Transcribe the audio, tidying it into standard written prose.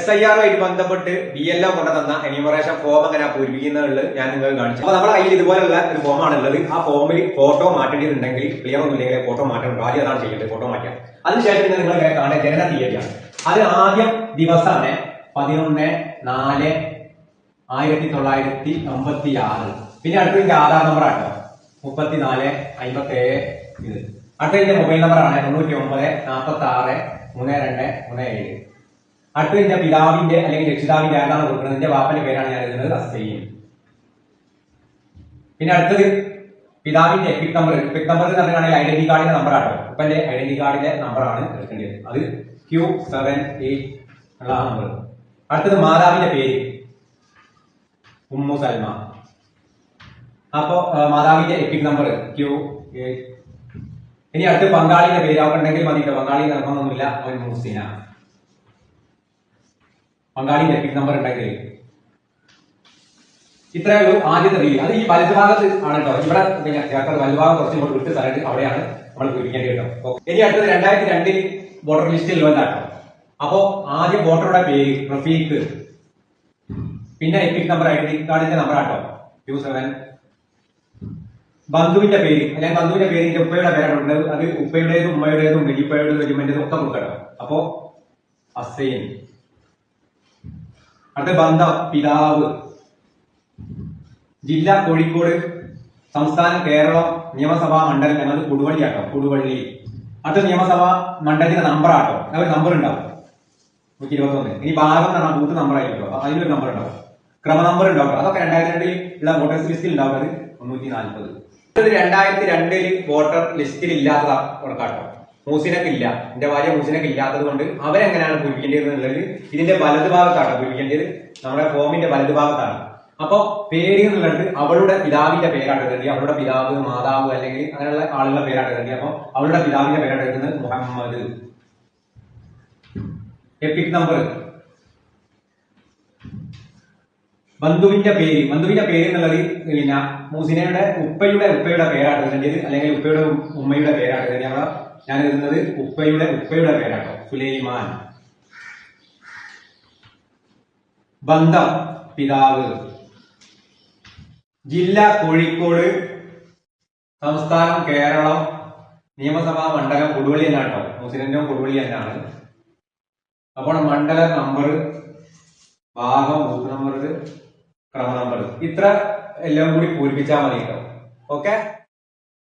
SIR-ആയിട്ട് ബന്ധപ്പെട്ട് BLO കൊണ്ട് തന്ന എന്യൂമറേഷൻ ഫോം എങ്ങനെ പൂരിപ്പിക്കുന്നുള്ളത് ഞാൻ നിങ്ങൾക്ക് കാണിച്ചു. അപ്പൊ നമ്മുടെ കയ്യിൽ ഇതുപോലുള്ള ഒരു ഫോമാണ് ഉള്ളത്. ആ ഫോമിൽ ഫോട്ടോ മാറ്റേണ്ടതുണ്ടെങ്കിൽ ക്ലിയർ ഒന്നും ഇല്ലെങ്കിൽ ഫോട്ടോ മാറ്റണം. ആദ്യം അതാണ് ചെയ്യേണ്ടത്, ഫോട്ടോ മാറ്റാം. അതിനുശേഷം നിങ്ങൾ കാണേണ്ട ജനന തീയതിയാണ്. അത് ആദ്യം ദിവസമാണ് 11/4/1956. പിന്നെ അടുത്ത ആധാർ നമ്പർ ആട്ടോ 3457 ഇത്. അടുത്ത മൊബൈൽ നമ്പറാണ് 99463237. അടുത്ത പിതാവിന്റെ അല്ലെങ്കിൽ രക്ഷിതാവിന്റെ ആരാണ് കൊടുക്കുന്നത്, എന്റെ വാപ്പന്റെ പേരാണ് ഞാൻ എഴുതുന്നത്, അസൈൻ. പിന്നെ അടുത്തത് പിതാവിന്റെ എപ്പിക് നമ്പർ. എപ്പിക് നമ്പർ എന്ന് പറഞ്ഞാൽ ഐഡന്റി കാർഡിന്റെ നമ്പർ ആട്ടോ. ഇപ്പൊ എന്റെ ഐഡന്റി കാർഡിന്റെ നമ്പറാണ് എടുക്കേണ്ടത്. അത് Q78 ഉള്ള നമ്പർ. അടുത്തത് മാതാവിന്റെ പേര് ഉമ്മു സൽമ. അപ്പോ മാതാവിന്റെ എപ്പിക് നമ്പർ Q8. ഇനി അടുത്ത് പങ്കാളിയുടെ പേര് അവിടെ ഉണ്ടെങ്കിൽ മതി. പങ്കാളി നിർബന്ധമൊന്നുമില്ല, അവൻ മുഹ്സിന. പങ്കാളിയുടെ എപ്പിക് നമ്പർ ഉണ്ടെങ്കിൽ ഇത്രയേ ഉള്ളൂ ആദ്യത്തെ രീതി. അത് ഈ വലതുഭാഗത്ത് ആണ് കേട്ടോ. ഇവിടെ ചേർത്തത് വലതുഭാഗം കുറച്ചും കൂടെ വിട്ട് സ്ഥലത്ത് അവിടെയാണ് നമ്മൾ പൂരിപ്പിക്കേണ്ടി കേട്ടോ. ഇനി അടുത്തത് 2002 വോട്ടർ ലിസ്റ്റിൽ വന്നാട്ടോ. അപ്പോ ആദ്യം വോട്ടറുടെ പേര് റഫീഖ്, പിന്നെ എപ്പിക് നമ്പർ ഐഡന്റി കാർഡിന്റെ നമ്പർ ആട്ടോ Q7. ബന്ധുവിന്റെ പേര് അല്ലെങ്കിൽ ബന്ധുവിന്റെ പേരിന്റെ ഉപ്പയുടെ പേരാണ് ഉള്ളത്. അത് ഉപ്പയുടേതും ഉമ്മയുടേതും വെജിപ്പയുടേതും വെജിമന്റേതും ഒക്കെ കൊടുക്കണം. അപ്പോ അസൈൻ. അടുത്ത ബന്ധം പിതാവ്. ജില്ല കോഴിക്കോട്, സംസ്ഥാനം കേരളം, നിയമസഭാ മണ്ഡലം എന്നത് കൊടുവള്ളി ആട്ടോ, കൊടുവള്ളി. അടുത്ത നിയമസഭാ മണ്ഡലത്തിന്റെ നമ്പർ ആട്ടോ. ഒരു നമ്പർ ഉണ്ടാവും 121. ഇനി ഭാഗം എന്ന് പറഞ്ഞാൽ ബൂത്ത് നമ്പർ ആയിരിക്കും. അതിനൊരു നമ്പർ ഉണ്ടാവും, ക്രമ നമ്പർ ഉണ്ടാവും. അതൊക്കെ 2002 ഉള്ള വോട്ടേഴ്സ് ലിസ്റ്റിൽ ഉണ്ടാവുന്നത് 340. 2002 വോട്ടർ ലിസ്റ്റിൽ ഇല്ലാത്ത കാട്ടോ. മൂസിനൊക്കെ ഇല്ല, എന്റെ ഭാര്യ മൂസിനൊക്കെ ഇല്ലാത്തത് കൊണ്ട് അവരെങ്ങനെയാണ് പൂരിപ്പിക്കേണ്ടത് എന്നുള്ളത് ഇതിന്റെ വലതുഭാഗത്താണ് പൂരിപ്പിക്കേണ്ടത്, നമ്മുടെ ഫോമിന്റെ വലതുഭാഗത്താണ്. അപ്പൊ പേര് എന്നുള്ളത് അവളുടെ പിതാവിന്റെ പേരാണ് എഴുതി. അവളുടെ പിതാവ്, മാതാവ് അല്ലെങ്കിൽ അങ്ങനെയുള്ള ആളുകളുടെ പേരാണ് എഴുതി. അപ്പൊ അവളുടെ പിതാവിന്റെ പേരാണ് എഴുതുന്നത് മുഹമ്മദ്. EPIC number. ബന്ധുവിന്റെ പേര്. ബന്ധുവിന്റെ പേര് എന്നുള്ളത് പിന്നെ മൂസിനയുടെ ഉപ്പയുടെ പേരാണ് എഴുതേണ്ടത്, അല്ലെങ്കിൽ ഉപ്പയുടെ ഉമ്മയുടെ പേരാണ് എഴുതിയത്. ഞാൻ എഴുതുന്നത് ഉപ്പയുടെ പേരാട്ടോ, സുലൈമാൻ. ബന്ധം പിതാവ്. ജില്ല കോഴിക്കോട്, സംസ്ഥാനം കേരളം, നിയമസഭാ മണ്ഡലം കൊടുവള്ളി തന്നെയാട്ടോ. മുസ്ലിന്റെ കൊടുവള്ളി തന്നെയാണ്. അപ്പോൾ മണ്ഡല നമ്പർ, ഭാഗം, ബൂത്ത് നമ്പർ, ക്രമ നമ്പർ, ഇത്ര എല്ലാം കൂടി പൂരിപ്പിച്ചാൽ മതി കേട്ടോ. ഓക്കെ.